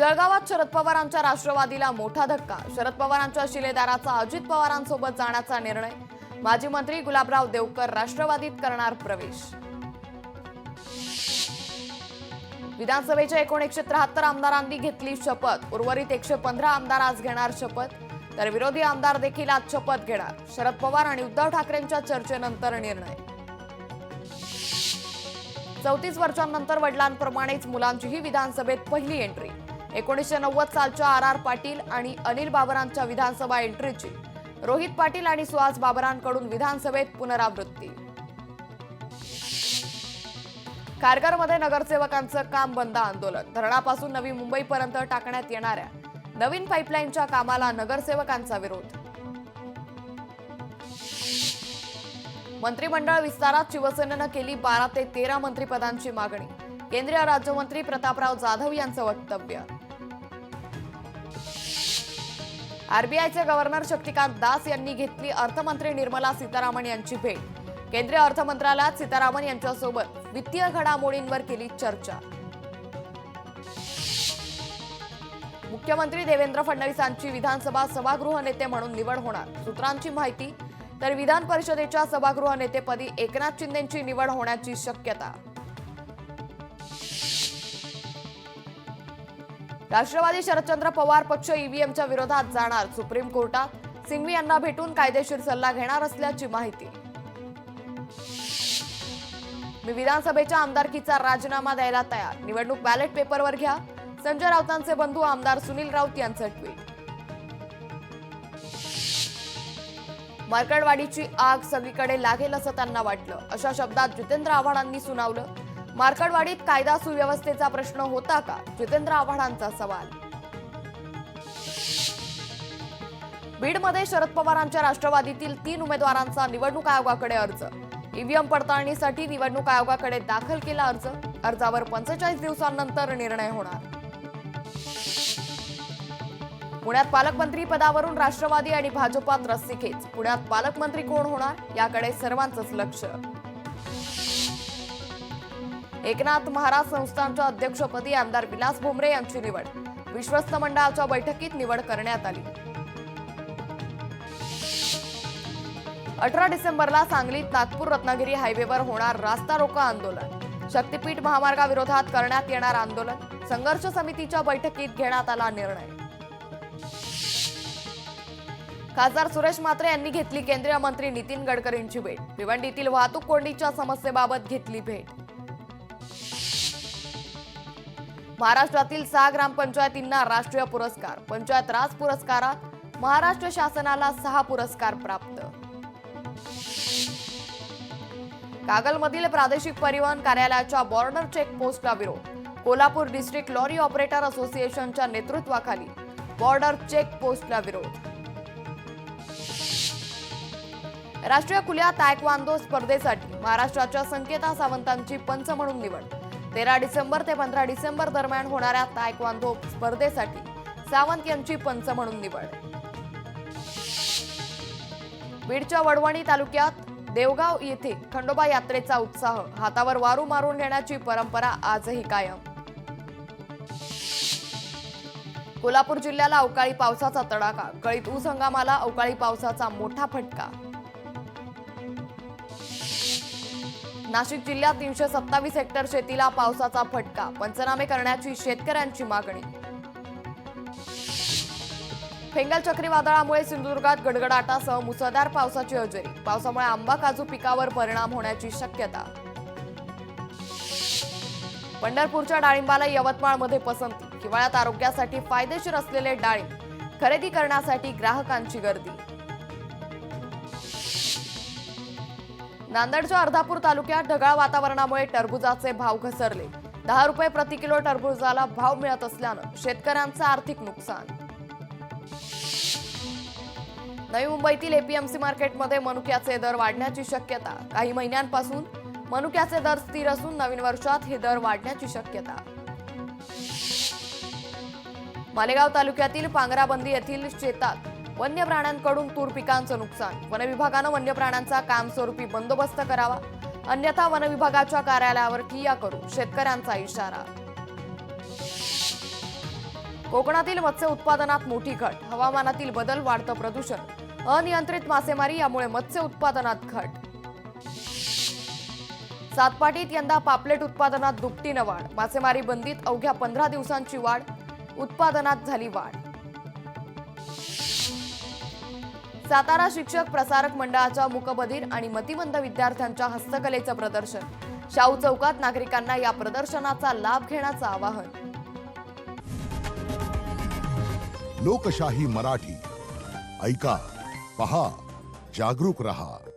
जळगावात शरद पवारांच्या राष्ट्रवादीला मोठा धक्का. शरद पवारांच्या शिलेदाराचा अजित पवारांसोबत जाण्याचा निर्णय. माजी मंत्री गुलाबराव देवकर राष्ट्रवादीत करणार प्रवेश. विधानसभेच्या एकूण 173 आमदारांनी घेतली शपथ. उर्वरित 115 आमदार आज घेणार शपथ, तर विरोधी आमदार देखील आज शपथ घेणार. शरद पवार आणि उद्धव ठाकरेंच्या चर्चेनंतर निर्णय. 34 वर्षांनंतर वडिलांप्रमाणेच मुलांचीही विधानसभेत पहिली एंट्री. 1990 सालच्या आर पाटील आणि अनिल बाबरांच्या विधानसभा एंट्रीची रोहित पाटील आणि सुहास बाबरांकडून विधानसभेत पुनरावृत्ती. खारघरमध्ये नगरसेवकांचं काम बंद आंदोलन. धरणापासून नवी मुंबईपर्यंत टाकण्यात येणाऱ्या नवीन पाईपलाईनच्या कामाला नगरसेवकांचा विरोध. मंत्रिमंडळ विस्तारात शिवसेनेनं केली 12 ते 13 मंत्रिपदांची मागणी. केंद्रीय राज्यमंत्री प्रतापराव जाधव यांचं वक्तव्य. आरबीआयचे गव्हर्नर शक्तिकांत दास यांनी घेतली अर्थमंत्री निर्मला सीतारामन यांची भेट. केंद्रीय अर्थ मंत्रालयात सीतारामन यांच्यासोबत वित्तीय घडामोडींवर केली चर्चा. मुख्यमंत्री देवेंद्र फडणवीसांची विधानसभा सभागृह नेते म्हणून निवड होणार. सूत्रांची माहिती. तर विधान परिषदेच्या सभागृह नेतेपदी एकनाथ शिंदेंची निवड होण्याची शक्यता. राष्ट्रवादी शरदचंद्र पवार पक्ष ईव्हीएमच्या विरोधात जाणार सुप्रीम कोर्टात. सिंघवी यांना भेटून कायदेशीर सल्ला घेणार असल्याची माहिती. मी विधानसभेच्या आमदारकीचा राजीनामा द्यायला तयार. निवडणूक बॅलेट पेपरवर घ्या. संजय राऊतांचे बंधू आमदार सुनील राऊत यांचं ट्विट. मार्कडवाडीची आग सगळीकडे लागेल असं त्यांना वाटलं, अशा शब्दात जितेंद्र आव्हाडांनी सुनावलं. मार्कडवाडीत कायदा सुव्यवस्थेचा प्रश्न होता का? जितेंद्र आव्हाडांचा सवाल. बीडमध्ये शरद पवारांच्या राष्ट्रवादीतील 3 उमेदवारांचा निवडणूक आयोगाकडे अर्ज. ईव्हीएम पडताळणीसाठी निवडणूक आयोगाकडे दाखल केला अर्ज. अर्जावर 45 दिवसांनंतर निर्णय होणार. पुण्यात पालकमंत्री पदावरून राष्ट्रवादी आणि भाजपात रस्सीखेच. पुण्यात पालकमंत्री कोण होणार याकडे सर्वांचंच लक्ष. एकनाथ महाराज संस्थानच्या अध्यक्षपदी आमदार विलास भोमरे यांची निवड. विश्वस्त मंडळाच्या बैठकीत निवड करण्यात आली. 18 डिसेंबरला सांगलीत नागपूर रत्नागिरी हायवेवर होणार रास्ता रोका आंदोलन. शक्तीपीठ महामार्गाविरोधात करण्यात येणार आंदोलन. संघर्ष समितीच्या बैठकीत घेण्यात आला निर्णय. खासदार सुरेश म्हात्रे यांनी घेतली केंद्रीय मंत्री नितीन गडकरींची भेट. भिवंडीतील वाहतूक कोंडीच्या समस्येबाबत घेतली भेट. महाराष्ट्रातील 6 ग्रामपंचायतींना राष्ट्रीय पुरस्कार. पंचायत राज पुरस्कारात महाराष्ट्र शासनाला 6 पुरस्कार प्राप्त. कागलमधील प्रादेशिक परिवहन कार्यालयाच्या बॉर्डर चेक पोस्टला विरोध. कोल्हापूर डिस्ट्रिक्ट लॉरी ऑपरेटर असोसिएशनच्या नेतृत्वाखाली बॉर्डर चेक पोस्टला विरोध. राष्ट्रीय खुल्या तायक्वांदो स्पर्धेसाठी महाराष्ट्राच्या संकेता सावंतांची पंच म्हणून निवड. 13 डिसेंबर ते 15 डिसेंबर दरम्यान होणाऱ्या तायक्वांदो स्पर्धेसाठी सावंत यांची पंच म्हणून निवड. बीडच्या वडवणी तालुक्यात देवगाव येथे खंडोबा यात्रेचा उत्साह. हातावर वारू मारून घेण्याची परंपरा आजही कायम. कोल्हापूर जिल्ह्याला अवकाळी पावसाचा तडाखा. कळीत ऊस हंगामाला अवकाळी पावसाचा मोठा फटका. नाशिक जिल्ह्यात 327 हेक्टर शेतीला पावसाचा फटका. पंचनामे करण्याची शेतकऱ्यांची मागणी. फेंगल चक्रीवादळामुळे सिंधुदुर्गात गडगडाटासह मुसळधार पावसाची हजेरी. पावसामुळे आंबा काजू पिकावर परिणाम होण्याची शक्यता. पंढरपूरच्या डाळिंबाला यवतमाळमध्ये पसंती. हिवाळ्यात आरोग्यासाठी फायदेशीर असलेले डाळिंब खरेदी करण्यासाठी ग्राहकांची गर्दी. नांदेडच्या अर्धापूर तालुक्यात ढगाळ वातावरणामुळे टरबूजाचे भाव घसरले. 10 रुपये प्रति किलो टरबूजाला भाव मिळत असल्यानं शेतकऱ्यांचं आर्थिक नुकसान. नवी मुंबईतील एपीएमसी मार्केटमध्ये मनुक्याचे दर वाढण्याची शक्यता. काही महिन्यांपासून मनुक्याचे दर स्थिर असून नवीन वर्षात हे दर वाढण्याची शक्यता. मालेगाव तालुक्यातील पांगराबंदी येथील शेतात वन्य प्राण्यांकडून तूर पिकांचं नुकसान. वन विभागानं वन्य प्राण्यांचा कायमस्वरूपी बंदोबस्त करावा, अन्यथा वन विभागाच्या कार्यालयावर ठिय्या करू शेतकऱ्यांचा इशारा. कोकणातील मत्स्य उत्पादनात मोठी घट, हवामानातील बदल, वाढतं प्रदूषण, अनियंत्रित मासेमारी यामुळे मत्स्य उत्पादनात घट. सातपाटीत यंदा पापलेट उत्पादनात दुपटीनं वाढ, मासेमारी बंदीत अवघ्या 15 दिवसांची वाढ, उत्पादनात झाली वाढ. सातारा शिक्षक प्रसारक मंडळाच्या मूकबधीर आणि मतिमंद विद्यार्थ्यांच्या हस्तकलेचं प्रदर्शन, शाहू चौकात नागरिकांना या प्रदर्शनाचा लाभ घेण्याचं आवाहन. लोकशाही मराठी ऐका, पहा, जागरूक रहा.